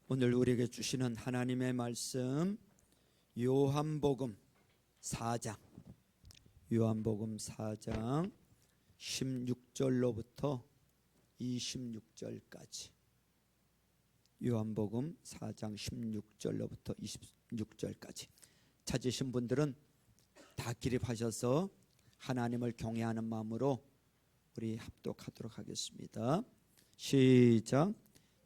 오늘 우리에게 주시는 하나님의 말씀 요한복음 4장 16절로부터 26절까지 요한복음 4장 16절로부터 26절까지 찾으신 분들은 다 기립하셔서 하나님을 경외하는 마음으로 우리 합독하도록 하겠습니다. 시작.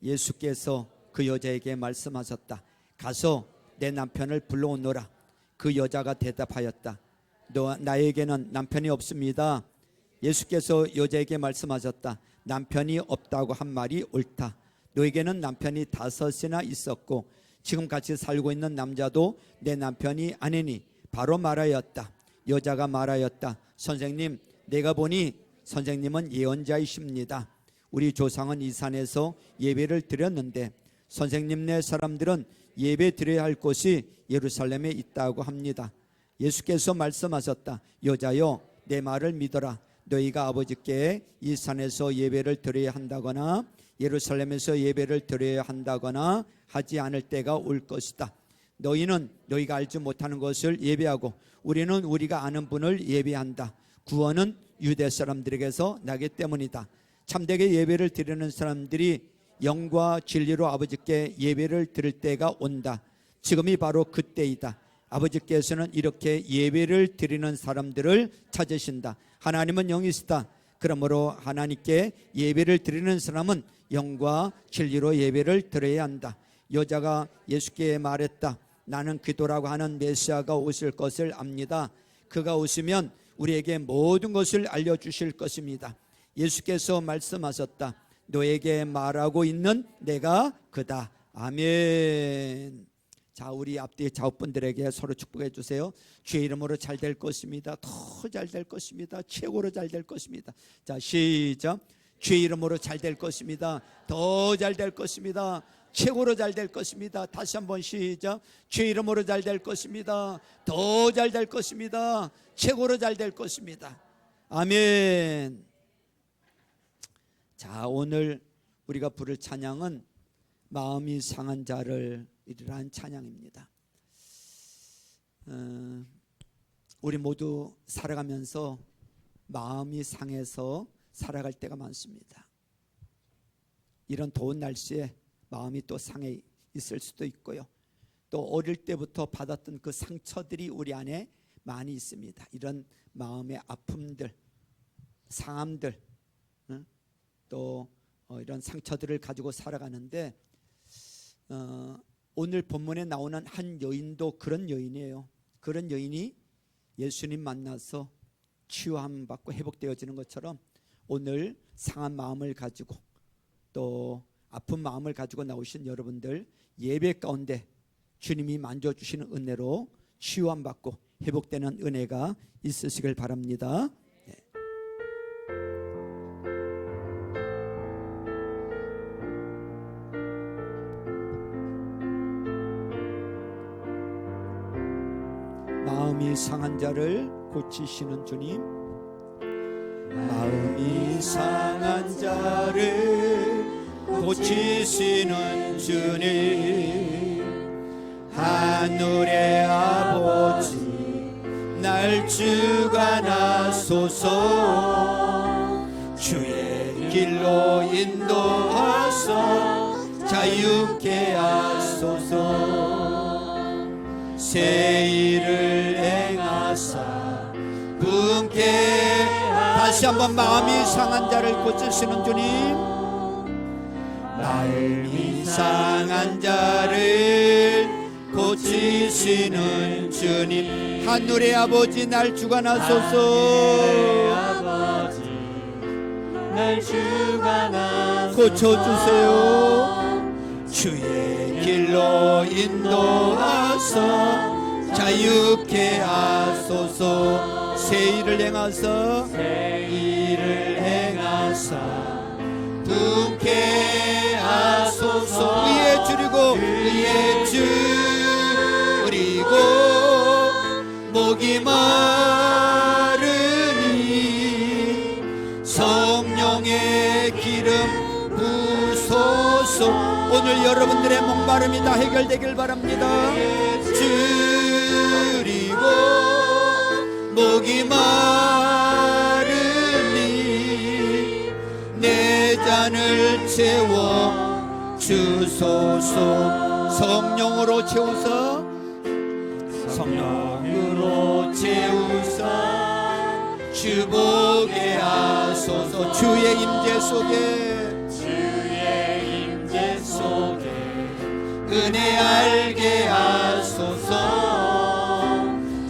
예수께서 그 여자에게 말씀하셨다. 가서 내 남편을 불러오너라. 그 여자가 대답하였다. 나에게는 남편이 없습니다. 예수께서 여자에게 말씀하셨다. 남편이 없다고 한 말이 옳다. 너에게는 남편이 5이나 있었고 지금 같이 살고 있는 남자도 내 남편이 아니니 바로 말하였다. 여자가 말하였다. 선생님, 내가 보니 선생님은 예언자이십니다. 우리 조상은 이 산에서 예배를 드렸는데 선생님네 사람들은 예배 드려야 할 곳이 예루살렘에 있다고 합니다. 예수께서 말씀하셨다. 여자여, 내 말을 믿어라. 너희가 아버지께 이 산에서 예배를 드려야 한다거나 예루살렘에서 예배를 드려야 한다거나 하지 않을 때가 올 것이다. 너희는 너희가 알지 못하는 것을 예배하고 우리는 우리가 아는 분을 예배한다. 구원은 유대 사람들에게서 나기 때문이다. 참되게 예배를 드리는 사람들이 영과 진리로 아버지께 예배를 드릴 때가 온다. 지금이 바로 그때이다. 아버지께서는 이렇게 예배를 드리는 사람들을 찾으신다. 하나님은 영이시다. 그러므로 하나님께 예배를 드리는 사람은 영과 진리로 예배를 드려야 한다. 여자가 예수께 말했다. 나는 그리스도라고 하는 메시아가 오실 것을 압니다. 그가 오시면 우리에게 모든 것을 알려주실 것입니다. 예수께서 말씀하셨다. 너에게 말하고 있는 내가 그다. 아멘. 자, 우리 앞뒤 좌우분들에게 서로 축복해 주세요. 주의 이름으로 잘 될 것입니다. 더 잘 될 것입니다. 최고로 잘 될 것입니다. 자, 시작. 주의 이름으로 잘 될 것입니다. 더 잘 될 것입니다. 최고로 잘 될 것입니다. 다시 한번 시작. 주의 이름으로 잘 될 것입니다. 더 잘 될 것입니다. 최고로 잘 될 것입니다. 아멘. 자, 오늘 우리가 부를 찬양은 마음이 상한 자를 이르라는 찬양입니다. 우리 모두 살아가면서 마음이 상해서 살아갈 때가 많습니다. 이런 더운 날씨에 마음이 또 상해 있을 수도 있고요. 또 어릴 때부터 받았던 그 상처들이 우리 안에 많이 있습니다. 이런 마음의 아픔들, 상함들, 또 이런 상처들을 가지고 살아가는데 오늘 본문에 나오는 한 여인도 그런 여인이에요. 그런 여인이 예수님 만나서 치유함 받고 회복되어지는 것처럼 오늘 상한 마음을 가지고 또 아픈 마음을 가지고 나오신 여러분들 예배 가운데 주님이 만져주시는 은혜로 치유함 받고 회복되는 은혜가 있으시길 바랍니다. 마음이 상한 자를 고치시는 주님, 마음이 상한 자를 고치시는 주님, 하늘의 아버지 날 주관하소서. 주의 길로 인도하사 자유케 하소서. 새 일을 행하사 분께 다시 한번 마음이 상한 자를 고치시는 주님, 마음이 상한 자를 고치시는 주님, 하늘의 아버지 날 주관하소서. 고쳐주세요. 주의 길로 인도하사 자유케 하소서. 새 일을 행하사 분께 하소서. 의에 줄이고 목이 마르니 성령의 기름 부소서. 오늘 여러분들의 목마름이 다 해결되길 바랍니다. 줄이고 목이 마르니 내 잔을 채워 주소서. 성령으로 채우서 성령으로 채우사 주보게 하소서. 주의 임재 속에 주의 임재 속에 은혜 알게 하소서.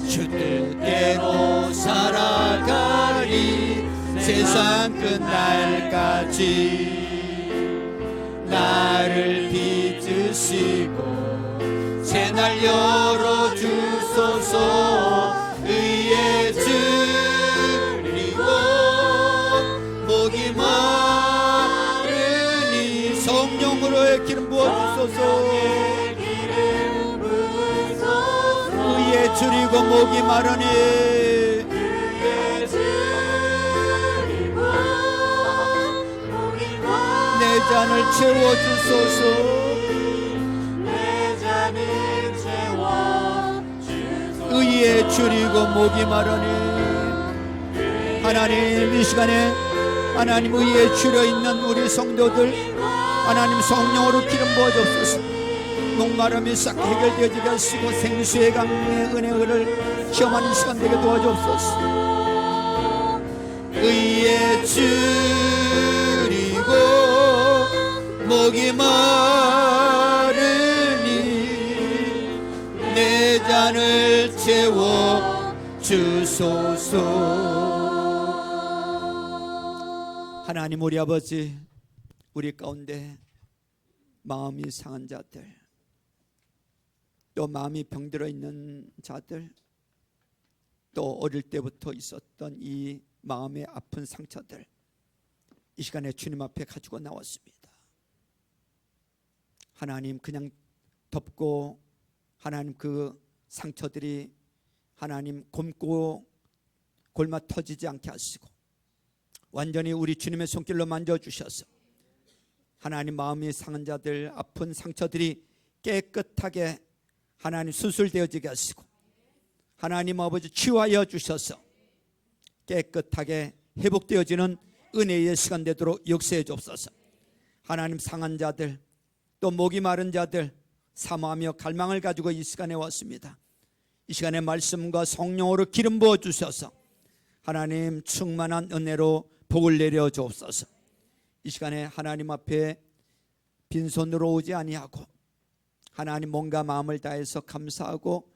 주 뜻대로 살아가리 세상 끝날까지. 나를 빚으시고 새날 열어주소서. 의에 줄이고 목이 마르니 성령으로의 기름 부어주소서. 의에 줄이고 목이 마르니 내 잔을 채워주소서. 의에 줄이고 목이 마르니 하나님, 이 시간에 하나님 의에 줄여 있는 우리 성도들 하나님 성령으로 기름 부어주옵소서. 목마름이 싹 해결되어지게 하시고 생수의 강의 은혜를 체험하는 시간 되게 도와주옵소서. 의에 줄이고 목이 마르니 내 잔을 채워 주소서. 하나님 우리 아버지, 우리 가운데 마음이 상한 자들, 또 마음이 병들어 있는 자들, 또 어릴 때부터 있었던 이 마음의 아픈 상처들, 이 시간에 주님 앞에 가지고 나왔습니다. 하나님 그냥 덮고 하나님 그 상처들이 하나님 곪고 골마 터지지 않게 하시고 완전히 우리 주님의 손길로 만져주셔서 하나님 마음이 상한 자들, 아픈 상처들이 깨끗하게 하나님 수술되어지게 하시고 하나님 아버지 치유하여 주셔서 깨끗하게 회복되어지는 은혜의 시간 되도록 역사해 주옵소서. 하나님 상한 자들, 또 목이 마른 자들 사모하며 갈망을 가지고 이 시간에 왔습니다. 이 시간에 말씀과 성령으로 기름 부어 주셔서 하나님 충만한 은혜로 복을 내려 주옵소서. 이 시간에 하나님 앞에 빈손으로 오지 아니하고 하나님 몸과 마음을 다해서 감사하고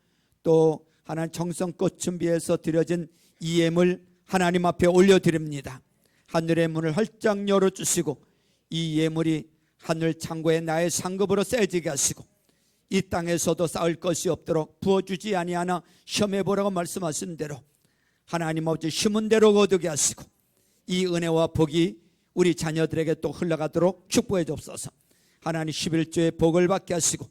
또 하나님 정성껏 준비해서 드려진 이 예물 하나님 앞에 올려드립니다. 하늘의 문을 활짝 열어주시고 이 예물이 하늘 창고에 나의 상급으로 쌓여지게 하시고 이 땅에서도 쌓을 것이 없도록 부어주지 아니하나 시험해보라고 말씀하신 대로 하나님 아버지 심은 대로 거두게 하시고 이 은혜와 복이 우리 자녀들에게 또 흘러가도록 축복해 주옵소서. 하나님 11조의 복을 받게 하시고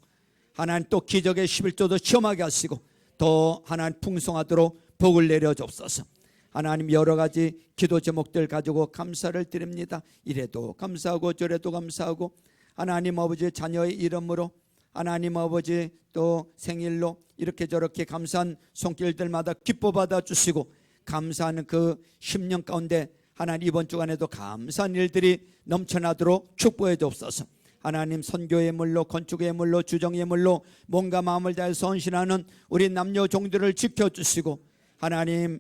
하나님 또 기적의 11조도 시험하게 하시고 더 하나님 풍성하도록 복을 내려 주옵소서. 하나님 여러 가지 기도 제목들 가지고 감사를 드립니다. 이래도 감사하고 저래도 감사하고 하나님 아버지 자녀의 이름으로 하나님 아버지 또 생일로 이렇게 저렇게 감사한 손길들마다 기뻐 받아 주시고 감사하는 그 10년 가운데 하나님 이번 주간에도 감사한 일들이 넘쳐나도록 축복해 주옵소서. 하나님 선교의 물로 건축의 물로 주정의 물로 몸과 마음을 다해서 헌신하는 우리 남녀 종들을 지켜주시고 하나님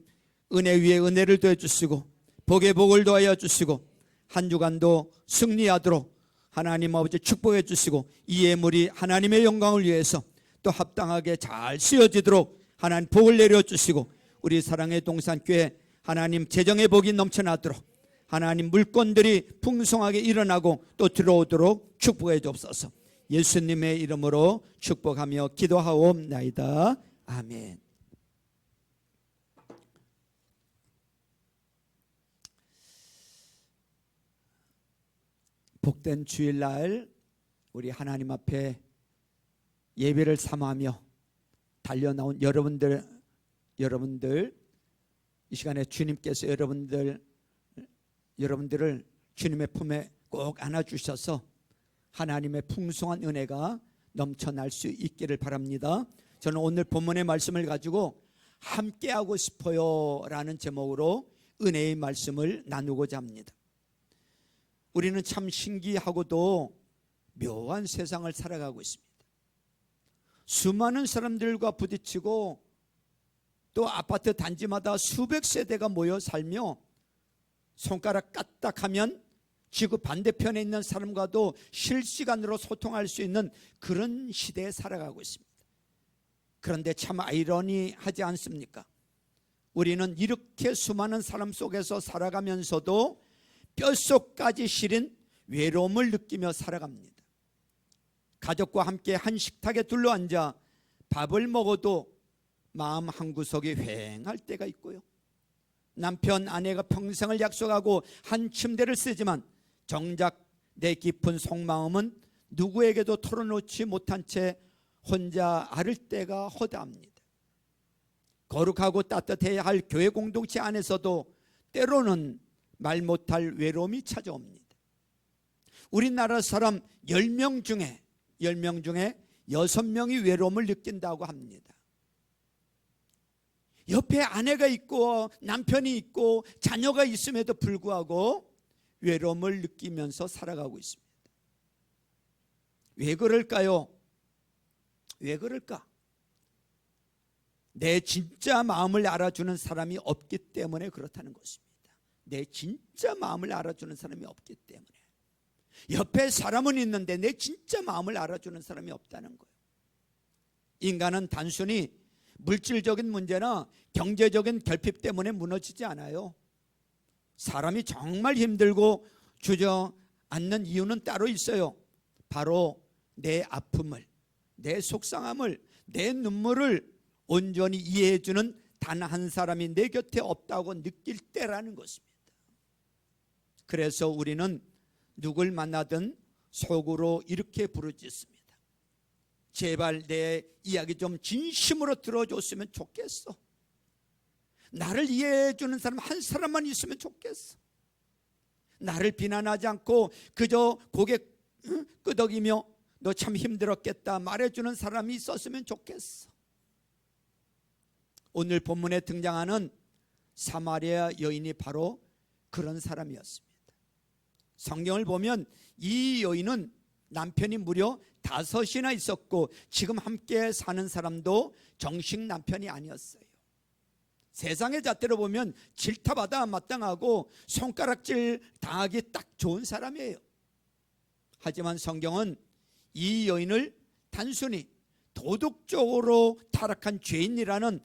은혜 위에 은혜를 더해 주시고 복에 복을 더하여 주시고 한 주간도 승리하도록 하나님 아버지 축복해 주시고 이 예물이 하나님의 영광을 위해서 또 합당하게 잘 쓰여지도록 하나님 복을 내려 주시고 우리 사랑의 동산교회 하나님 재정의 복이 넘쳐나도록 하나님 물건들이 풍성하게 일어나고 또 들어오도록 축복해 주옵소서. 예수님의 이름으로 축복하며 기도하옵나이다. 아멘. 복된 주일날 우리 하나님 앞에 예배를 삼아하며 달려나온 여러분들 이 시간에 주님께서 여러분들을 주님의 품에 꼭 안아주셔서 하나님의 풍성한 은혜가 넘쳐날 수 있기를 바랍니다. 저는 오늘 본문의 말씀을 가지고 함께하고 싶어요 라는 제목으로 은혜의 말씀을 나누고자 합니다. 우리는 참 신기하고도 묘한 세상을 살아가고 있습니다. 수많은 사람들과 부딪히고 또 아파트 단지마다 수백 세대가 모여 살며 손가락 까딱하면 지구 반대편에 있는 사람과도 실시간으로 소통할 수 있는 그런 시대에 살아가고 있습니다. 그런데 참 아이러니하지 않습니까? 우리는 이렇게 수많은 사람 속에서 살아가면서도 뼛속까지 시린 외로움을 느끼며 살아갑니다. 가족과 함께 한 식탁에 둘러앉아 밥을 먹어도 마음 한구석이 휑할 때가 있고요. 남편, 아내가 평생을 약속하고 한 침대를 쓰지만 정작 내 깊은 속마음은 누구에게도 털어놓지 못한 채 혼자 앓을 때가 허다합니다. 거룩하고 따뜻해야 할 교회 공동체 안에서도 때로는 말 못할 외로움이 찾아옵니다. 우리나라 사람 10명 중에 6명이 외로움을 느낀다고 합니다. 옆에 아내가 있고 남편이 있고 자녀가 있음에도 불구하고 외로움을 느끼면서 살아가고 있습니다. 왜 그럴까요? 왜 그럴까? 내 진짜 마음을 알아주는 사람이 없기 때문에 그렇다는 것입니다. 내 진짜 마음을 알아주는 사람이 없기 때문에. 옆에 사람은 있는데 내 진짜 마음을 알아주는 사람이 없다는 거예요. 인간은 단순히 물질적인 문제나 경제적인 결핍 때문에 무너지지 않아요. 사람이 정말 힘들고 주저앉는 이유는 따로 있어요. 바로 내 아픔을, 내 속상함을, 내 눈물을 온전히 이해해주는 단 한 사람이 내 곁에 없다고 느낄 때라는 것입니다. 그래서 우리는 누굴 만나든 속으로 이렇게 부르짖습니다. 제발 내 이야기 좀 진심으로 들어줬으면 좋겠어. 나를 이해해주는 사람 한 사람만 있으면 좋겠어. 나를 비난하지 않고 그저 고개 끄덕이며 너 참 힘들었겠다 말해주는 사람이 있었으면 좋겠어. 오늘 본문에 등장하는 사마리아 여인이 바로 그런 사람이었습니다. 성경을 보면 이 여인은 남편이 무려 5이나 있었고 지금 함께 사는 사람도 정식 남편이 아니었어요. 세상의 잣대로 보면 질타받아 마땅하고 손가락질 당하기 딱 좋은 사람이에요. 하지만 성경은 이 여인을 단순히 도덕적으로 타락한 죄인이라는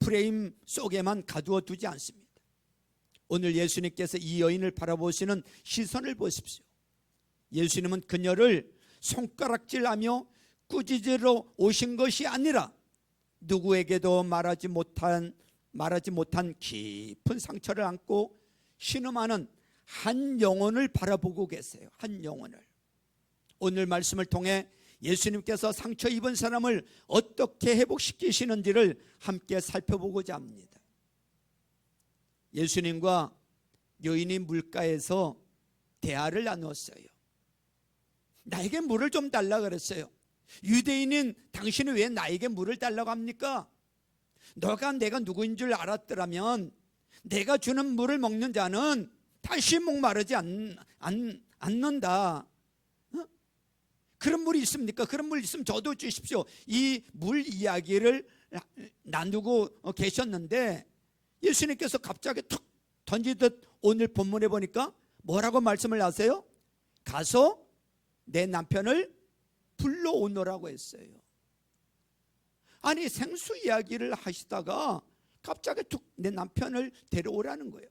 프레임 속에만 가두어 두지 않습니다. 오늘 예수님께서 이 여인을 바라보시는 시선을 보십시오. 예수님은 그녀를 손가락질하며 꾸짖으러 오신 것이 아니라 누구에게도 말하지 못한 깊은 상처를 안고 신음하는 한 영혼을 바라보고 계세요. 한 영혼을. 오늘 말씀을 통해 예수님께서 상처 입은 사람을 어떻게 회복시키시는지를 함께 살펴보고자 합니다. 예수님과 여인이 물가에서 대화를 나누었어요. 나에게 물을 좀 달라 그랬어요. 유대인인 당신이 왜 나에게 물을 달라고 합니까? 너가 내가 누구인 줄 알았더라면 내가 주는 물을 먹는 자는 다시 목마르지 않는다. 그런 물이 있습니까? 그런 물 있으면 저도 주십시오. 이 물 이야기를 나누고 계셨는데 예수님께서 갑자기 툭 던지듯 오늘 본문에 보니까 뭐라고 말씀을 하세요? 가서 내 남편을 불러오너라고 했어요. 아니 생수 이야기를 하시다가 갑자기 툭 내 남편을 데려오라는 거예요.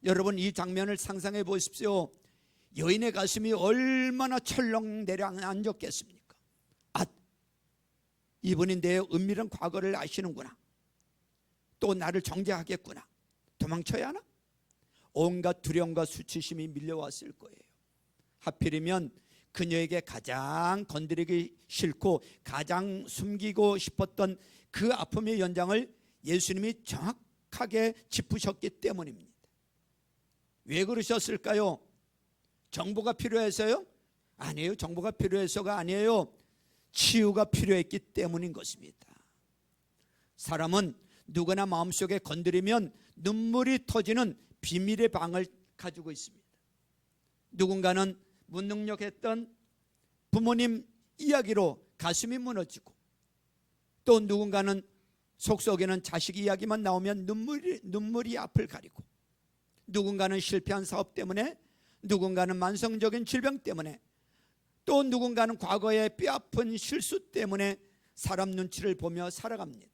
여러분 이 장면을 상상해 보십시오. 여인의 가슴이 얼마나 철렁 내려앉았겠습니까? 아, 이분이 내 은밀한 과거를 아시는구나. 또 나를 정죄하겠구나. 도망쳐야 하나? 온갖 두려움과 수치심이 밀려왔을 거예요. 하필이면 그녀에게 가장 건드리기 싫고 가장 숨기고 싶었던 그 아픔의 연장을 예수님이 정확하게 짚으셨기 때문입니다. 왜 그러셨을까요? 정보가 필요해서요? 아니에요. 정보가 필요해서가 아니에요. 치유가 필요했기 때문인 것입니다. 사람은 누구나 마음속에 건드리면 눈물이 터지는 비밀의 방을 가지고 있습니다. 누군가는 무능력했던 부모님 이야기로 가슴이 무너지고, 또 누군가는 속속에는 자식 이야기만 나오면 눈물이 앞을 가리고, 누군가는 실패한 사업 때문에, 누군가는 만성적인 질병 때문에, 또 누군가는 과거의 뼈아픈 실수 때문에 사람 눈치를 보며 살아갑니다.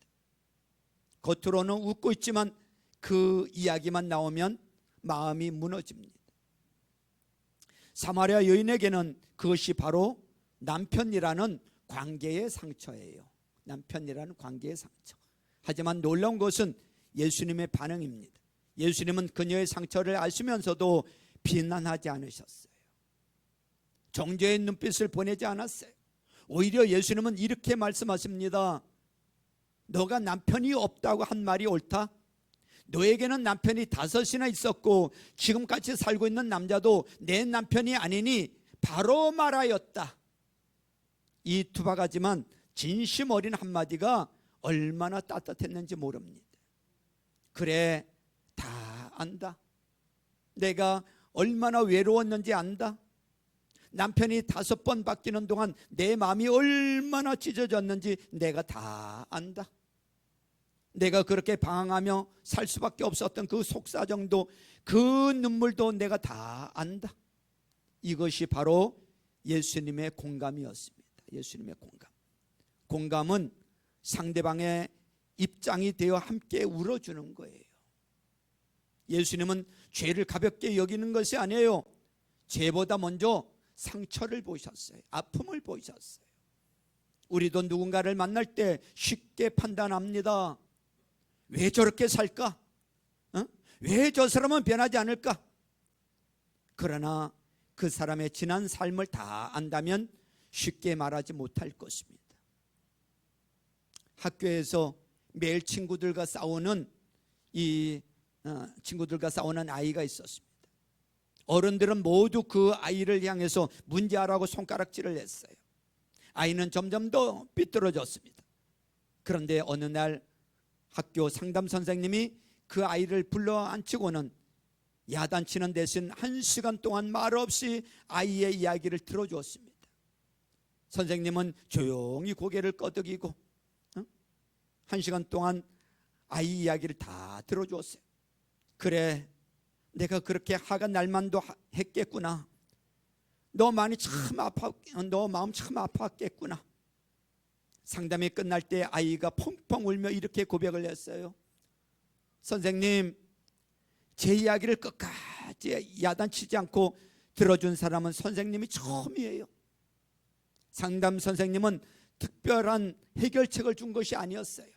겉으로는 웃고 있지만 그 이야기만 나오면 마음이 무너집니다. 사마리아 여인에게는 그것이 바로 남편이라는 관계의 상처예요. 남편이라는 관계의 상처. 하지만 놀라운 것은 예수님의 반응입니다. 예수님은 그녀의 상처를 아시면서도 비난하지 않으셨어요. 정죄의 눈빛을 보내지 않았어요. 오히려 예수님은 이렇게 말씀하십니다. 너가 남편이 없다고 한 말이 옳다? 너에게는 남편이 5이나 있었고 지금같이 살고 있는 남자도 내 남편이 아니니 바로 말하였다. 이 두 바가지만 진심 어린 한마디가 얼마나 따뜻했는지 모릅니다. 그래, 다 안다. 내가 얼마나 외로웠는지 안다. 남편이 5번 바뀌는 동안 내 마음이 얼마나 찢어졌는지 내가 다 안다. 내가 그렇게 방황하며 살 수밖에 없었던 그 속사정도, 그 눈물도 내가 다 안다. 이것이 바로 예수님의 공감이었습니다. 예수님의 공감. 공감은 상대방의 입장이 되어 함께 울어주는 거예요. 예수님은 죄를 가볍게 여기는 것이 아니에요. 죄보다 먼저 상처를 보셨어요. 아픔을 보셨어요. 우리도 누군가를 만날 때 쉽게 판단합니다. 왜 저렇게 살까? 왜 저 사람은 변하지 않을까? 그러나 그 사람의 지난 삶을 다 안다면 쉽게 말하지 못할 것입니다. 학교에서 매일 친구들과 싸우는 아이가 있었습니다. 어른들은 모두 그 아이를 향해서 문제아라고 손가락질을 했어요. 아이는 점점 더 삐뚤어졌습니다. 그런데 어느 날 학교 상담 선생님이 그 아이를 불러 앉히고는 야단치는 대신 1시간 동안 말없이 아이의 이야기를 들어주었습니다. 선생님은 조용히 고개를 끄덕이고 1시간 동안 아이 이야기를 다 들어주었어요. 그래, 내가 그렇게 화가 날만도 했겠구나. 너 마음 참 아팠겠구나. 상담이 끝날 때 아이가 펑펑 울며 이렇게 고백을 했어요. 선생님, 제 이야기를 끝까지 야단치지 않고 들어준 사람은 선생님이 처음이에요. 상담 선생님은 특별한 해결책을 준 것이 아니었어요.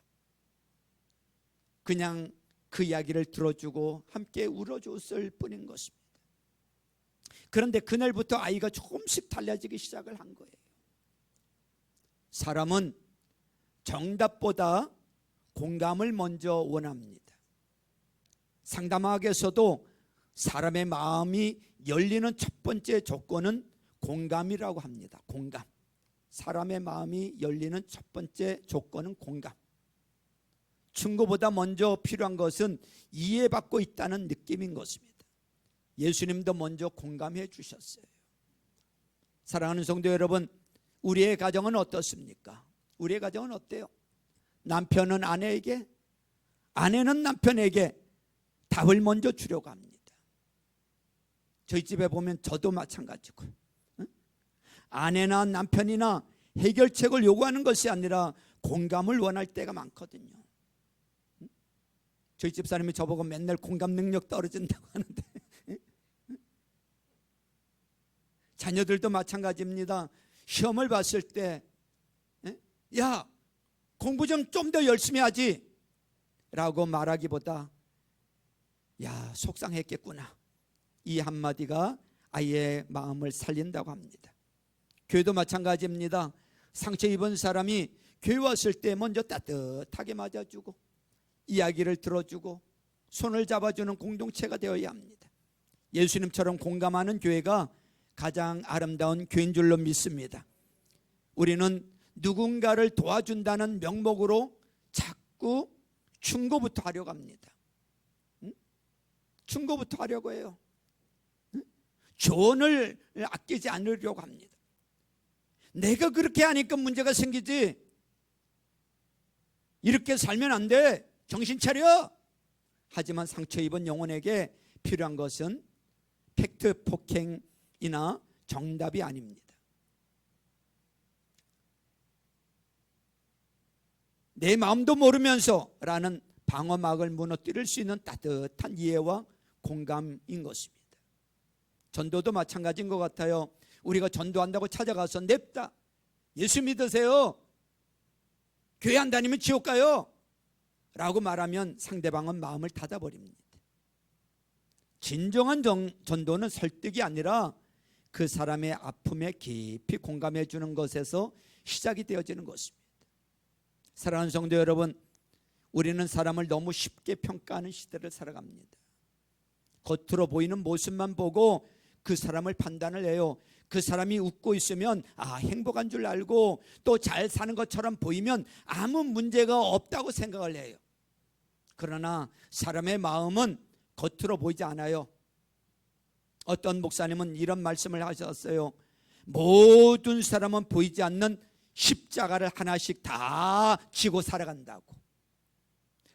그냥 그 이야기를 들어주고 함께 울어줬을 뿐인 것입니다. 그런데 그날부터 아이가 조금씩 달라지기 시작을 한 거예요. 사람은 정답보다 공감을 먼저 원합니다. 상담학에서도 사람의 마음이 열리는 첫 번째 조건은 공감이라고 합니다. 공감. 사람의 마음이 열리는 첫 번째 조건은 공감. 충고보다 먼저 필요한 것은 이해받고 있다는 느낌인 것입니다. 예수님도 먼저 공감해 주셨어요. 사랑하는 성도 여러분, 우리의 가정은 어떻습니까? 우리의 가정은 어때요? 남편은 아내에게, 아내는 남편에게 답을 먼저 주려고 합니다. 저희 집에 보면 저도 마찬가지고, 아내나 남편이나 해결책을 요구하는 것이 아니라 공감을 원할 때가 많거든요. 저희 집사람이 저보고 맨날 공감 능력 떨어진다고 하는데 자녀들도 마찬가지입니다. 시험을 봤을 때 야, 공부 좀 더 열심히 하지 라고 말하기보다 야, 속상했겠구나, 이 한마디가 아이의 마음을 살린다고 합니다. 교회도 마찬가지입니다. 상처 입은 사람이 교회 왔을 때 먼저 따뜻하게 맞아주고 이야기를 들어주고 손을 잡아주는 공동체가 되어야 합니다. 예수님처럼 공감하는 교회가 가장 아름다운 교회인 줄로 믿습니다. 우리는 누군가를 도와준다는 명목으로 자꾸 충고부터 하려고 합니다. 충고부터 하려고 해요. 조언을 아끼지 않으려고 합니다. 내가 그렇게 하니까 문제가 생기지. 이렇게 살면 안 돼. 정신 차려. 하지만 상처 입은 영혼에게 필요한 것은 팩트 폭행이나 정답이 아닙니다. 내 마음도 모르면서 라는 방어막을 무너뜨릴 수 있는 따뜻한 이해와 공감인 것입니다. 전도도 마찬가지인 것 같아요. 우리가 전도한다고 찾아가서 냅다 예수 믿으세요, 교회 안 다니면 지옥 가요 라고 말하면 상대방은 마음을 닫아버립니다. 진정한 전도는 설득이 아니라 그 사람의 아픔에 깊이 공감해 주는 것에서 시작이 되어지는 것입니다. 사랑하는 성도 여러분, 우리는 사람을 너무 쉽게 평가하는 시대를 살아갑니다. 겉으로 보이는 모습만 보고 그 사람을 판단을 해요. 그 사람이 웃고 있으면 행복한 줄 알고, 또 잘 사는 것처럼 보이면 아무 문제가 없다고 생각을 해요. 그러나 사람의 마음은 겉으로 보이지 않아요. 어떤 목사님은 이런 말씀을 하셨어요. 모든 사람은 보이지 않는 십자가를 하나씩 다 지고 살아간다고.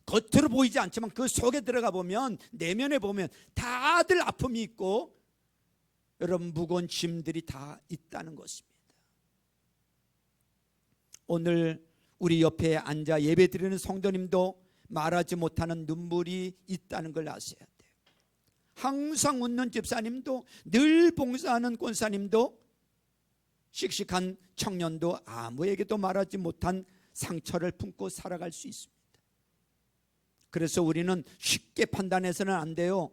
겉으로 보이지 않지만 그 속에 들어가 보면, 내면에 보면 다들 아픔이 있고 여러분 무거운 짐들이 다 있다는 것입니다. 오늘 우리 옆에 앉아 예배드리는 성도님도 말하지 못하는 눈물이 있다는 걸 아셔야 돼요. 항상 웃는 집사님도, 늘 봉사하는 권사님도, 씩씩한 청년도 아무에게도 말하지 못한 상처를 품고 살아갈 수 있습니다. 그래서 우리는 쉽게 판단해서는 안 돼요.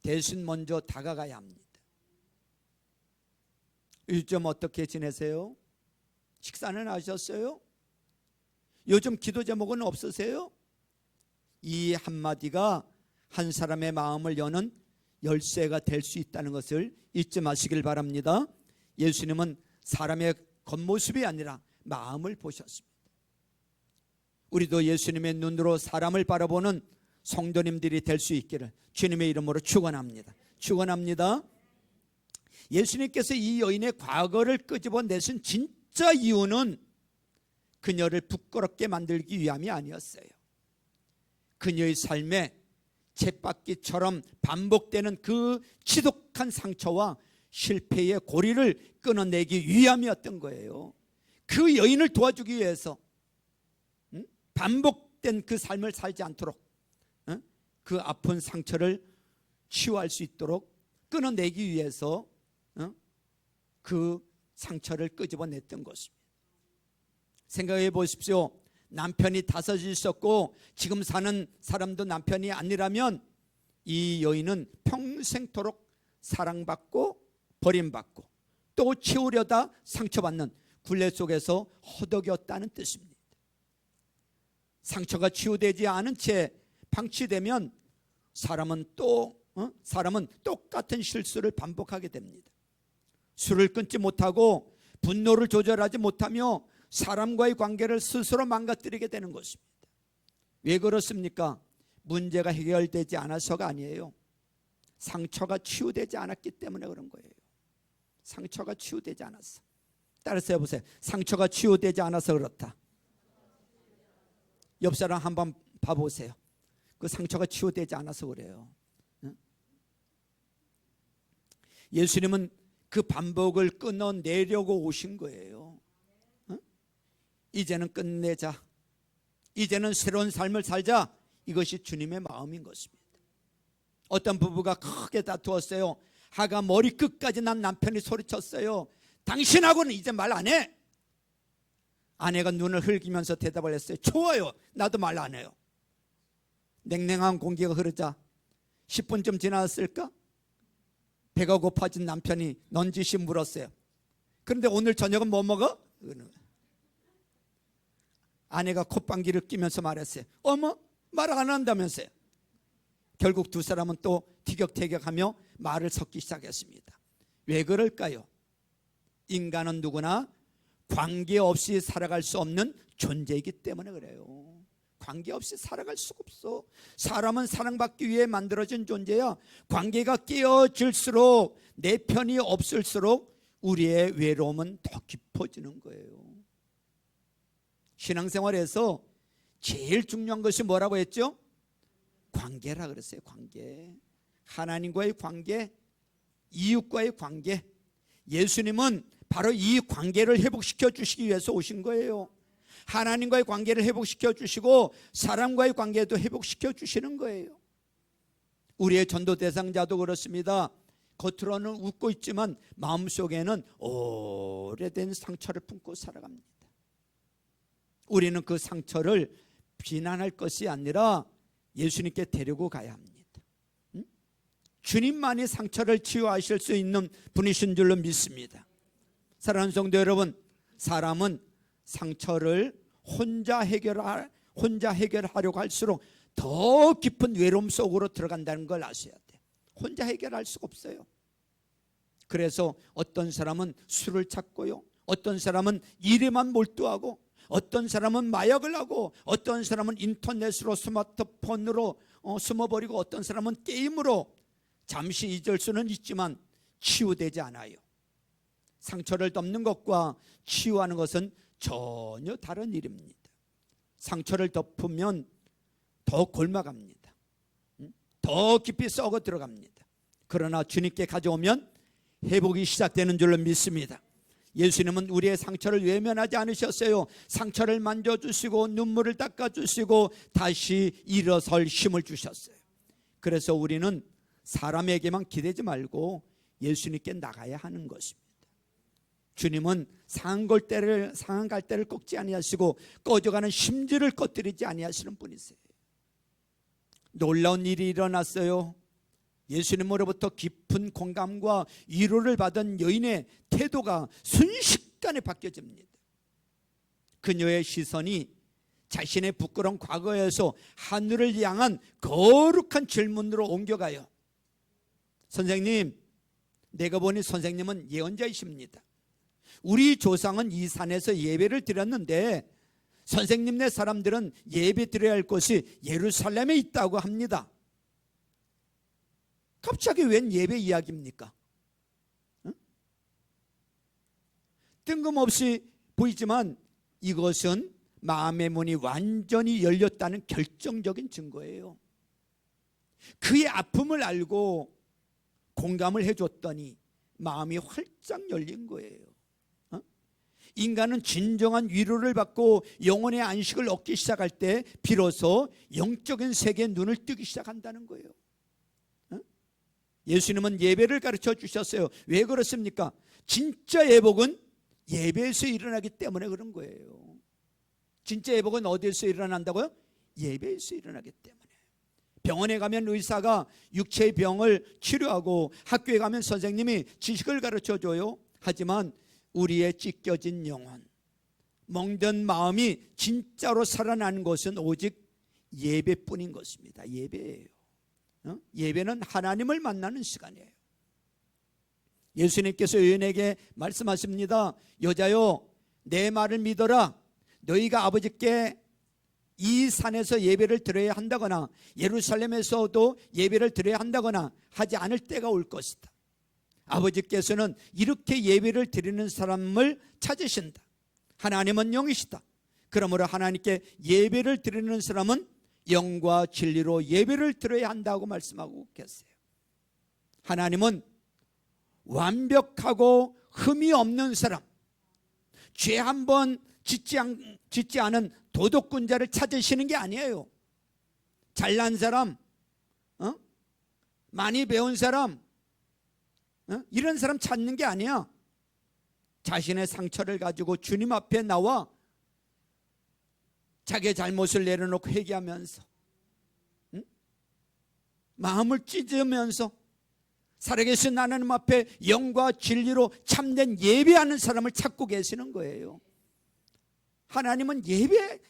대신 먼저 다가가야 합니다. 요즘 어떻게 지내세요? 식사는 하셨어요? 요즘 기도 제목은 없으세요? 이 한마디가 한 사람의 마음을 여는 열쇠가 될 수 있다는 것을 잊지 마시길 바랍니다. 예수님은 사람의 겉모습이 아니라 마음을 보셨습니다. 우리도 예수님의 눈으로 사람을 바라보는 성도님들이 될 수 있기를 주님의 이름으로 축원합니다. 축원합니다. 예수님께서 이 여인의 과거를 끄집어내신 진짜 이유는 그녀를 부끄럽게 만들기 위함이 아니었어요. 그녀의 삶에 쳇바퀴처럼 반복되는 그 지독한 상처와 실패의 고리를 끊어내기 위함이었던 거예요. 그 여인을 도와주기 위해서 반복된 그 삶을 살지 않도록, 그 아픈 상처를 치유할 수 있도록 끊어내기 위해서 그 상처를 끄집어냈던 것입니다. 생각해 보십시오. 남편이 5이 있었고 지금 사는 사람도 남편이 아니라면 이 여인은 평생토록 사랑받고 버림받고 또 치우려다 상처받는 굴레 속에서 허덕였다는 뜻입니다. 상처가 치유되지 않은 채 방치되면 사람은 똑같은 실수를 반복하게 됩니다. 술을 끊지 못하고 분노를 조절하지 못하며 사람과의 관계를 스스로 망가뜨리게 되는 것입니다. 왜 그렇습니까? 문제가 해결되지 않아서가 아니에요. 상처가 치유되지 않았기 때문에 그런 거예요. 상처가 치유되지 않았어. 따라서 해보세요. 상처가 치유되지 않아서 그렇다. 옆 사람 한번 봐보세요. 그 상처가 치유되지 않아서 그래요. 예수님은 그 반복을 끊어내려고 오신 거예요. 이제는 끝내자, 이제는 새로운 삶을 살자, 이것이 주님의 마음인 것입니다. 어떤 부부가 크게 다투었어요. 하가 머리끝까지 난 남편이 소리쳤어요. 당신하고는 이제 말 안 해. 아내가 눈을 흘기면서 대답을 했어요. 좋아요, 나도 말 안 해요. 냉랭한 공기가 흐르자 10분쯤 지났을까? 배가 고파진 남편이 넌지시 물었어요. 그런데 오늘 저녁은 뭐 먹어? 아내가 콧방귀를 끼면서 말했어요. 어머, 말 안 한다면서요. 결국 두 사람은 또 티격태격하며 말을 섞기 시작했습니다. 왜 그럴까요? 인간은 누구나 관계없이 살아갈 수 없는 존재이기 때문에 그래요. 관계없이 살아갈 수가 없어. 사람은 사랑받기 위해 만들어진 존재야. 관계가 깨어질수록, 내 편이 없을수록 우리의 외로움은 더 깊어지는 거예요. 신앙생활에서 제일 중요한 것이 뭐라고 했죠? 관계라 그랬어요. 관계. 하나님과의 관계, 이웃과의 관계. 예수님은 바로 이 관계를 회복시켜 주시기 위해서 오신 거예요. 하나님과의 관계를 회복시켜 주시고 사람과의 관계도 회복시켜 주시는 거예요. 우리의 전도 대상자도 그렇습니다. 겉으로는 웃고 있지만 마음속에는 오래된 상처를 품고 살아갑니다. 우리는 그 상처를 비난할 것이 아니라 예수님께 데리고 가야 합니다. 주님만이 상처를 치유하실 수 있는 분이신 줄로 믿습니다. 사랑하는 성도 여러분, 사람은 상처를 혼자 해결하려고 할수록 더 깊은 외로움 속으로 들어간다는 걸 아셔야 돼요. 혼자 해결할 수가 없어요. 그래서 어떤 사람은 술을 찾고요, 어떤 사람은 일에만 몰두하고, 어떤 사람은 마약을 하고, 어떤 사람은 인터넷으로, 스마트폰으로 숨어버리고, 어떤 사람은 게임으로 잠시 잊을 수는 있지만 치유되지 않아요. 상처를 덮는 것과 치유하는 것은 전혀 다른 일입니다. 상처를 덮으면 더 골마갑니다. 더 깊이 썩어 들어갑니다. 그러나 주님께 가져오면 회복이 시작되는 줄로 믿습니다. 예수님은 우리의 상처를 외면하지 않으셨어요. 상처를 만져주시고 눈물을 닦아주시고 다시 일어설 힘을 주셨어요. 그래서 우리는 사람에게만 기대지 말고 예수님께 나가야 하는 것입니다. 주님은 상한 갈대를 꺾지 아니하시고 꺼져가는 심지를 꺼뜨리지 아니하시는 분이세요. 놀라운 일이 일어났어요. 예수님으로부터 깊은 공감과 위로를 받은 여인의 태도가 순식간에 바뀌어집니다. 그녀의 시선이 자신의 부끄러운 과거에서 하늘을 향한 거룩한 질문으로 옮겨가요. 선생님, 내가 보니 선생님은 예언자이십니다. 우리 조상은 이 산에서 예배를 드렸는데 선생님네 사람들은 예배 드려야 할 곳이 예루살렘에 있다고 합니다. 갑자기 웬 예배 이야기입니까? 응? 뜬금없이 보이지만 이것은 마음의 문이 완전히 열렸다는 결정적인 증거예요. 그의 아픔을 알고 공감을 해줬더니 마음이 활짝 열린 거예요. 인간은 진정한 위로를 받고 영혼의 안식을 얻기 시작할 때 비로소 영적인 세계에 눈을 뜨기 시작한다는 거예요. 예수님은 예배를 가르쳐 주셨어요. 왜 그렇습니까? 진짜 회복은 예배에서 일어나기 때문에 그런 거예요. 진짜 회복은 어디에서 일어난다고요? 예배에서 일어나기 때문에. 병원에 가면 의사가 육체의 병을 치료하고 학교에 가면 선생님이 지식을 가르쳐 줘요. 하지만 우리의 찢겨진 영혼, 멍든 마음이 진짜로 살아나는 것은 오직 예배뿐인 것입니다. 예배예요. 예배는 하나님을 만나는 시간이에요. 예수님께서 여인에게 말씀하십니다. 여자여, 내 말을 믿어라. 너희가 아버지께 이 산에서 예배를 드려야 한다거나 예루살렘에서도 예배를 드려야 한다거나 하지 않을 때가 올 것이다. 아버지께서는 이렇게 예배를 드리는 사람을 찾으신다. 하나님은 영이시다. 그러므로 하나님께 예배를 드리는 사람은 영과 진리로 예배를 드려야 한다고 말씀하고 계세요. 하나님은 완벽하고 흠이 없는 사람, 죄 한 번 짓지 않은 도덕군자를 찾으시는 게 아니에요. 잘난 사람, 많이 배운 사람, 이런 사람 찾는 게 아니야. 자신의 상처를 가지고 주님 앞에 나와 자기의 잘못을 내려놓고 회개하면서 마음을 찢으면서 살아계신 하나님 앞에 영과 진리로 참된 예배하는 사람을 찾고 계시는 거예요. 하나님은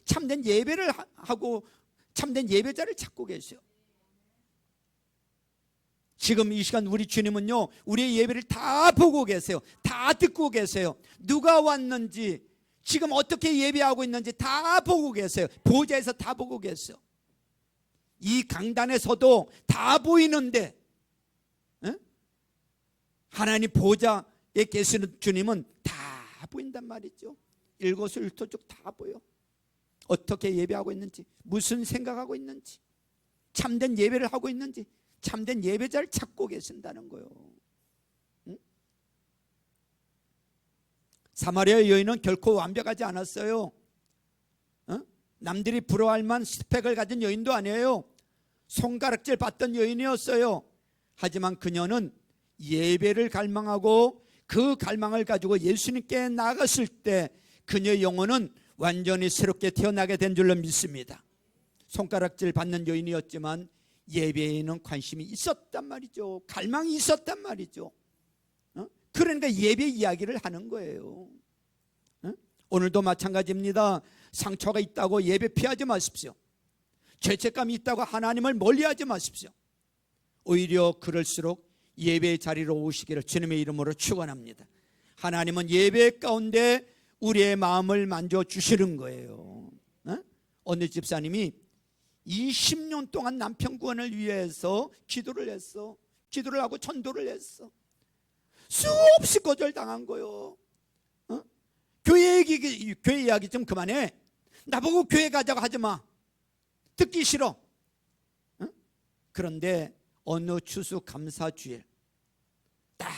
참된 예배를 하고 참된 예배자를 찾고 계셔. 지금 이 시간 우리 주님은요, 우리의 예배를 다 보고 계세요. 다 듣고 계세요. 누가 왔는지, 지금 어떻게 예배하고 있는지 다 보고 계세요. 보좌에서 다 보고 계세요. 이 강단에서도 다 보이는데, 하나님 보좌에 계시는 주님은 다 보인단 말이죠. 일거수일투족 다 보여. 어떻게 예배하고 있는지, 무슨 생각하고 있는지, 참된 예배를 하고 있는지, 참된 예배자를 찾고 계신다는 거예요. 사마리아 여인은 결코 완벽하지 않았어요. 남들이 부러워할 만한 스펙을 가진 여인도 아니에요. 손가락질 받던 여인이었어요. 하지만 그녀는 예배를 갈망하고 그 갈망을 가지고 예수님께 나갔을 때 그녀의 영혼은 완전히 새롭게 태어나게 된 줄로 믿습니다. 손가락질 받는 여인이었지만 예배에는 관심이 있었단 말이죠. 갈망이 있었단 말이죠. 그러니까 예배 이야기를 하는 거예요. 오늘도 마찬가지입니다. 상처가 있다고 예배 피하지 마십시오. 죄책감이 있다고 하나님을 멀리하지 마십시오. 오히려 그럴수록 예배의 자리로 오시기를 주님의 이름으로 축원합니다. 하나님은 예배 가운데 우리의 마음을 만져주시는 거예요. 어느 집사님이 20년 동안 남편 구원을 위해서 기도를 했어. 기도를 하고 전도를 했어. 수없이 거절당한 거요. 교회 이야기 좀 그만해. 나보고 교회 가자고 하지 마. 듣기 싫어. 그런데 어느 추수감사주일 딱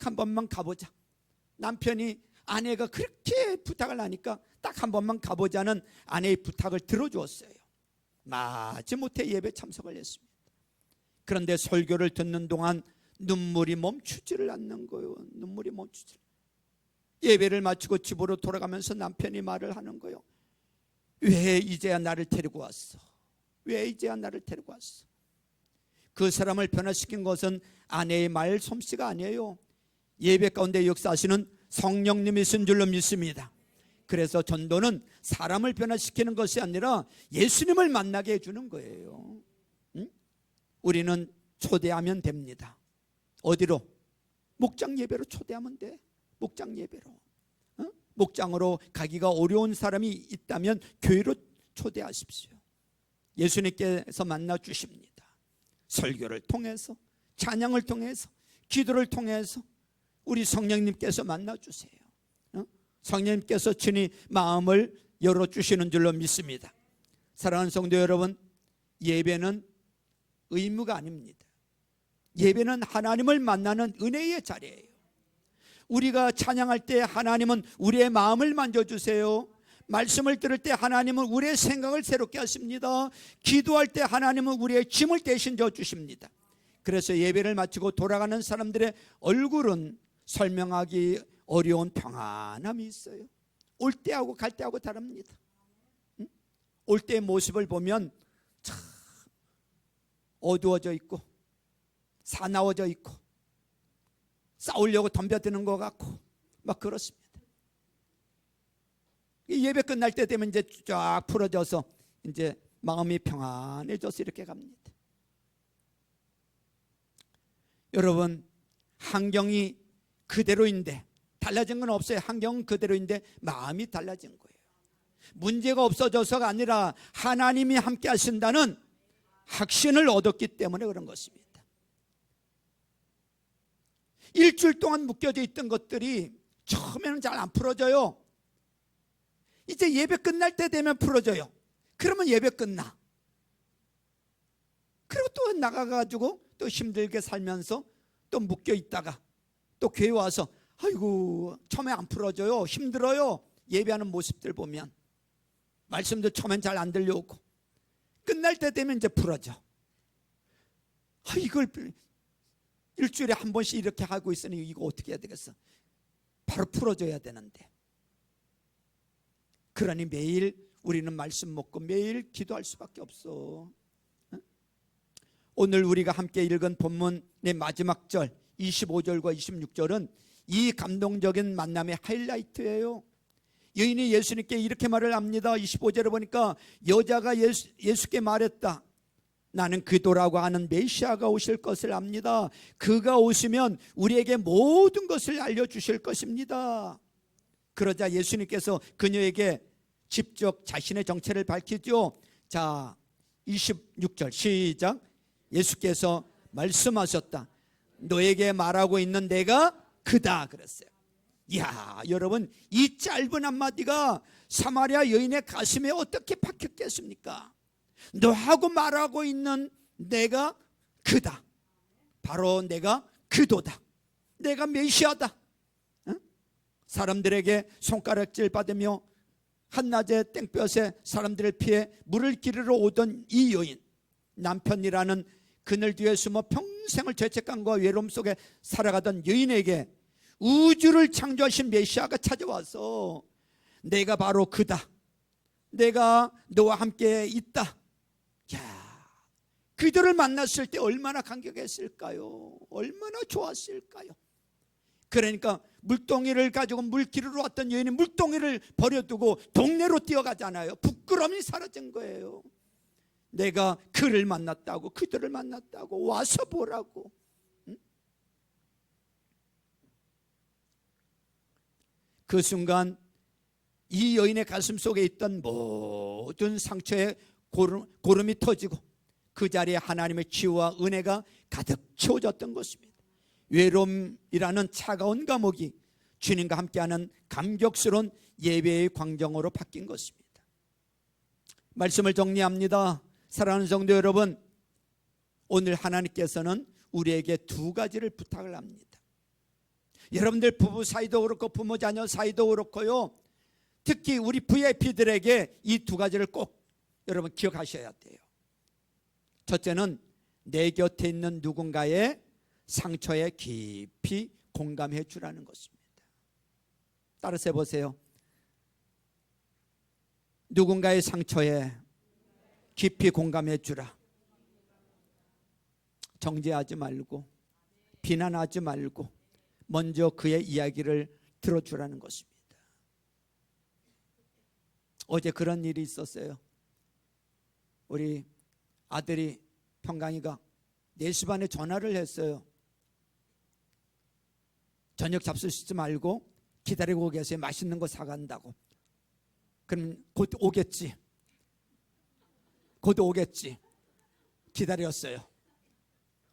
한 번만 가보자. 남편이 아내가 그렇게 부탁을 하니까 딱 한 번만 가보자는 아내의 부탁을 들어주었어요. 마지못해 예배 참석을 했습니다. 그런데 설교를 듣는 동안 눈물이 멈추지를 않는 거예요. 눈물이 멈추지. 예배를 마치고 집으로 돌아가면서 남편이 말을 하는 거예요. 왜 이제야 나를 데리고 왔어? 왜 이제야 나를 데리고 왔어? 그 사람을 변화시킨 것은 아내의 말 솜씨가 아니에요. 예배 가운데 역사하시는 성령님이신 줄로 믿습니다. 그래서 전도는 사람을 변화시키는 것이 아니라 예수님을 만나게 해주는 거예요. 우리는 초대하면 됩니다. 어디로? 목장 예배로 초대하면 돼. 목장 예배로. 목장으로 가기가 어려운 사람이 있다면 교회로 초대하십시오. 예수님께서 만나 주십니다. 설교를 통해서, 찬양을 통해서, 기도를 통해서 우리 성령님께서 만나 주세요. 성령님께서 친히 마음을 열어주시는 줄로 믿습니다. 사랑하는 성도 여러분, 예배는 의무가 아닙니다. 예배는 하나님을 만나는 은혜의 자리예요. 우리가 찬양할 때 하나님은 우리의 마음을 만져주세요. 말씀을 들을 때 하나님은 우리의 생각을 새롭게 하십니다. 기도할 때 하나님은 우리의 짐을 대신 져주십니다. 그래서 예배를 마치고 돌아가는 사람들의 얼굴은 설명하기 어려운 평안함이 있어요. 올 때하고 갈 때하고 다릅니다. 올 때의 모습을 보면 참 어두워져 있고 사나워져 있고 싸우려고 덤벼드는 것 같고 막 그렇습니다. 예배 끝날 때 되면 이제 쫙 풀어져서 이제 마음이 평안해져서 이렇게 갑니다. 여러분, 환경이 그대로인데 달라진 건 없어요. 환경은 그대로인데 마음이 달라진 거예요. 문제가 없어져서가 아니라 하나님이 함께 하신다는 확신을 얻었기 때문에 그런 것입니다. 일주일 동안 묶여져 있던 것들이 처음에는 잘 안 풀어져요. 이제 예배 끝날 때 되면 풀어져요. 그러면 예배 끝나. 그리고 또 나가가지고 또 힘들게 살면서 또 묶여 있다가 또 교회 와서 아이고 처음에 안 풀어져요. 힘들어요. 예배하는 모습들 보면 말씀도 처음엔 잘 안 들려오고 끝날 때 되면 이제 풀어져. 이걸 일주일에 한 번씩 이렇게 하고 있으니 이거 어떻게 해야 되겠어? 바로 풀어줘야 되는데. 그러니 매일 우리는 말씀 먹고 매일 기도할 수밖에 없어. 오늘 우리가 함께 읽은 본문의 마지막 절 25절과 26절은 이 감동적인 만남의 하이라이트예요. 여인이 예수님께 이렇게 말을 합니다. 25절에 보니까 여자가 예수께 말했다. 나는 그도라고 하는 메시아가 오실 것을 압니다. 그가 오시면 우리에게 모든 것을 알려주실 것입니다. 그러자 예수님께서 그녀에게 직접 자신의 정체를 밝히죠. 자, 26절 시작. 예수께서 말씀하셨다. 너에게 말하고 있는 내가 그다 그랬어요. 이야, 여러분, 이 짧은 한마디가 사마리아 여인의 가슴에 어떻게 박혔겠습니까? 너하고 말하고 있는 내가 그다. 바로 내가 그도다. 내가 메시아다. 응? 사람들에게 손가락질 받으며 한낮에 땡볕에 사람들을 피해 물을 기르러 오던 이 여인, 남편이라는 그늘 뒤에 숨어 평생을 죄책감과 외로움 속에 살아가던 여인에게 우주를 창조하신 메시아가 찾아와서 내가 바로 그다. 내가 너와 함께 있다. 야, 그들을 만났을 때 얼마나 감격했을까요? 얼마나 좋았을까요? 그러니까 물동이를 가지고 물 기르러 왔던 여인이 물동이를 버려두고 동네로 뛰어가잖아요. 부끄러움이 사라진 거예요. 내가 그를 만났다고, 그들을 만났다고, 와서 보라고. 응? 그 순간 이 여인의 가슴 속에 있던 모든 상처에 고름이 터지고 그 자리에 하나님의 치유와 은혜가 가득 채워졌던 것입니다. 외로움이라는 차가운 감옥이 주님과 함께하는 감격스러운 예배의 광경으로 바뀐 것입니다. 말씀을 정리합니다. 사랑하는 성도 여러분, 오늘 하나님께서는 우리에게 두 가지를 부탁을 합니다. 여러분들 부부 사이도 그렇고 부모 자녀 사이도 그렇고요, 특히 우리 VIP들에게 이 두 가지를 꼭 여러분 기억하셔야 돼요. 첫째는 내 곁에 있는 누군가의 상처에 깊이 공감해 주라는 것입니다. 따라서 해보세요. 누군가의 상처에 깊이 공감해 주라. 정죄하지 말고 비난하지 말고 먼저 그의 이야기를 들어주라는 것입니다. 어제 그런 일이 있었어요. 우리 아들이 평강이가 4시 반에 전화를 했어요. 저녁 잡수시지 말고 기다리고 계세요. 맛있는 거 사간다고. 그럼 곧 오겠지. 곧 오겠지. 기다렸어요.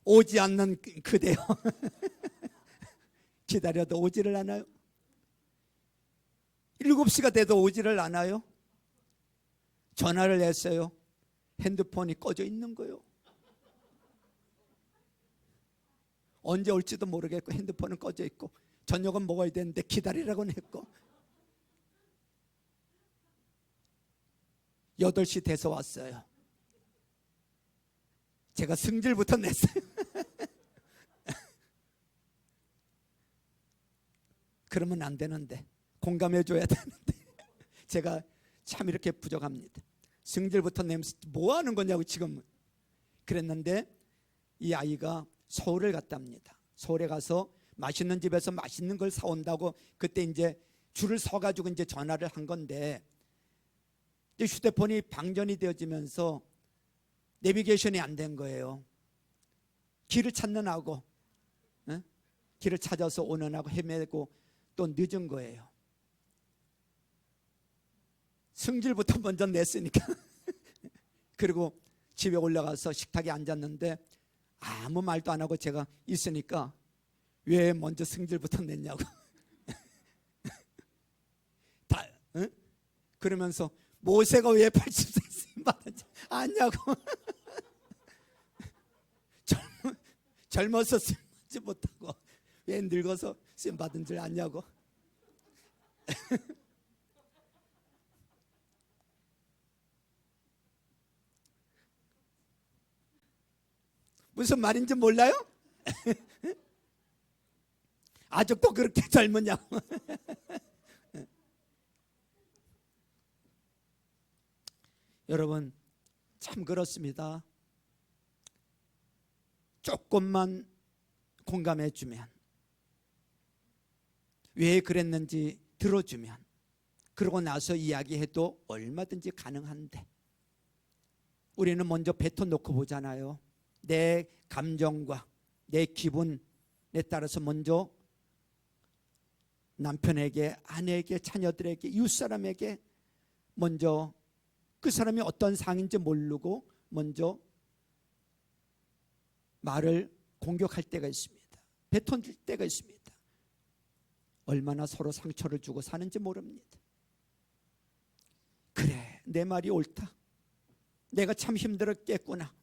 오지 않는 그대요. 기다려도 오지를 않아요. 7시가 돼도 오지를 않아요. 전화를 했어요. 핸드폰이 꺼져 있는 거예요. 언제 올지도 모르겠고 핸드폰은 꺼져 있고 저녁은 먹어야 되는데 기다리라고는 했고 8시 돼서 왔어요. 제가 승질부터 냈어요. 그러면 안 되는데, 공감해 줘야 되는데 제가 참 이렇게 부족합니다. 승질부터 내면서 뭐 하는 거냐고 지금 그랬는데, 이 아이가 서울을 갔답니다. 서울에 가서 맛있는 집에서 맛있는 걸 사온다고 그때 이제 줄을 서가지고 이제 전화를 한 건데, 휴대폰이 방전이 되어지면서 내비게이션이 안 된 거예요. 길을 찾는 하고, 길을 찾아서 오는 하고 헤매고 또 늦은 거예요. 승질부터 먼저 냈으니까. 그리고 집에 올라가서 식탁에 앉았는데 아무 말도 안 하고 제가 있으니까 왜 먼저 승질부터 냈냐고. 그러면서 모세가 왜 80세 쓰임 받았지 않냐고. 젊어서 쓰임 받지 못하고 왜 늙어서 쓰임 받은 줄 아냐고. 무슨 말인지 몰라요? 아직도 그렇게 젊으냐고. 여러분, 참 그렇습니다. 조금만 공감해 주면, 왜 그랬는지 들어주면, 그러고 나서 이야기해도 얼마든지 가능한데, 우리는 먼저 뱉어놓고 보잖아요. 내 감정과 내 기분에 따라서 먼저 남편에게, 아내에게, 자녀들에게, 이웃사람에게 먼저 그 사람이 어떤 상인지 모르고 먼저 말을 공격할 때가 있습니다. 뱉어질 때가 있습니다. 얼마나 서로 상처를 주고 사는지 모릅니다. 그래, 내 말이 옳다. 내가 참 힘들었겠구나.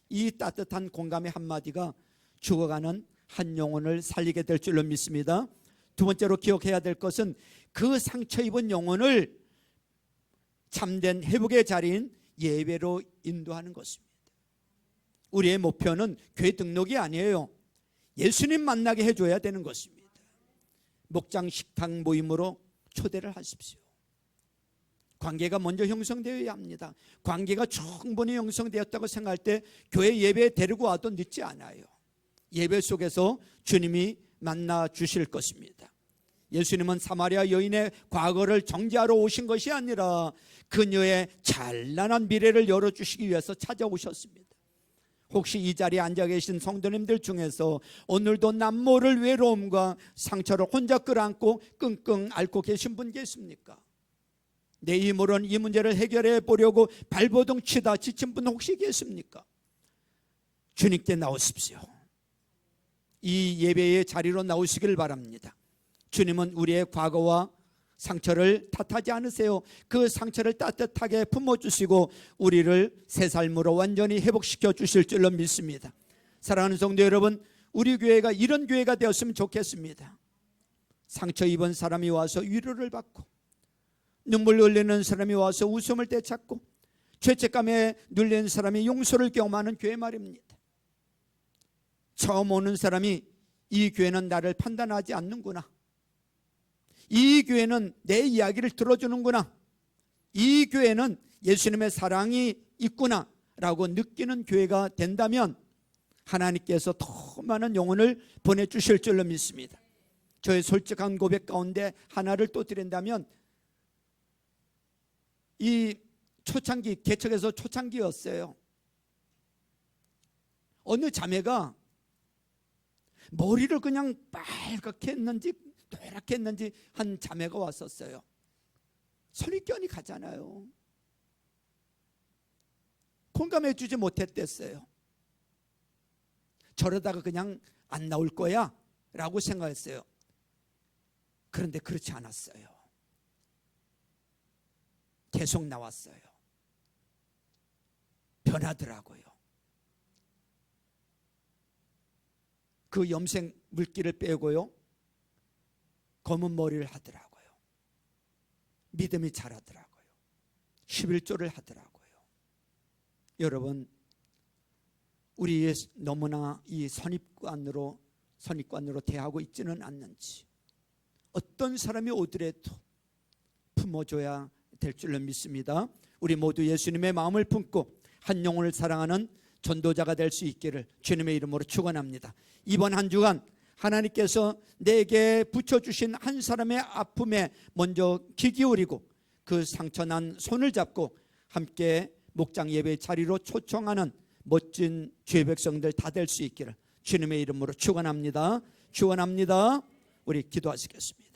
이 따뜻한 공감의 한마디가 죽어가는 한 영혼을 살리게 될 줄로 믿습니다. 두 번째로 기억해야 될 것은 그 상처 입은 영혼을 참된 회복의 자리인 예배로 인도하는 것입니다. 우리의 목표는 교회 등록이 아니에요. 예수님 만나게 해줘야 되는 것입니다. 목장 식탁 모임으로 초대를 하십시오. 관계가 먼저 형성되어야 합니다. 관계가 충분히 형성되었다고 생각할 때 교회 예배에 데리고 와도 늦지 않아요. 예배 속에서 주님이 만나 주실 것입니다. 예수님은 사마리아 여인의 과거를 정죄하러 오신 것이 아니라 그녀의 찬란한 미래를 열어주시기 위해서 찾아오셨습니다. 혹시 이 자리에 앉아 계신 성도님들 중에서 오늘도 남모를 외로움과 상처를 혼자 끌어안고 끙끙 앓고 계신 분 계십니까? 내 힘으로는 이 문제를 해결해 보려고 발버둥 치다 지친 분 혹시 계십니까? 주님께 나오십시오. 이 예배의 자리로 나오시길 바랍니다. 주님은 우리의 과거와 상처를 탓하지 않으세요. 그 상처를 따뜻하게 품어주시고 우리를 새 삶으로 완전히 회복시켜 주실 줄로 믿습니다. 사랑하는 성도 여러분, 우리 교회가 이런 교회가 되었으면 좋겠습니다. 상처 입은 사람이 와서 위로를 받고, 눈물 흘리는 사람이 와서 웃음을 되찾고, 죄책감에 눌린 사람이 용서를 경험하는 교회 말입니다. 처음 오는 사람이 이 교회는 나를 판단하지 않는구나, 이 교회는 내 이야기를 들어주는구나, 이 교회는 예수님의 사랑이 있구나 라고 느끼는 교회가 된다면 하나님께서 더 많은 영혼을 보내주실 줄로 믿습니다. 저의 솔직한 고백 가운데 하나를 또 드린다면, 이 초창기, 개척에서 초창기였어요. 어느 자매가 머리를 그냥 빨갛게 했는지 노랗게 했는지 한 자매가 왔었어요. 선입견이 가잖아요. 공감해 주지 못했댔어요. 저러다가 그냥 안 나올 거야 라고 생각했어요. 그런데 그렇지 않았어요. 계속 나왔어요. 변하더라고요. 그 염색 물기를 빼고요, 검은 머리를 하더라고요. 믿음이 자라더라고요. 11조를 하더라고요. 여러분, 우리 너무나 이 선입관으로 대하고 있지는 않는지, 어떤 사람이 오더라도 품어줘야 될 줄로 믿습니다. 우리 모두 예수님의 마음을 품고 한 영혼을 사랑하는 전도자가 될 수 있기를 주님의 이름으로 축원합니다. 이번 한 주간 하나님께서 내게 붙여주신 한 사람의 아픔에 먼저 귀 기울이고 그 상처난 손을 잡고 함께 목장 예배 자리로 초청하는 멋진 주의 백성들 다 될 수 있기를 주님의 이름으로 축원합니다. 축원합니다. 우리 기도하시겠습니다.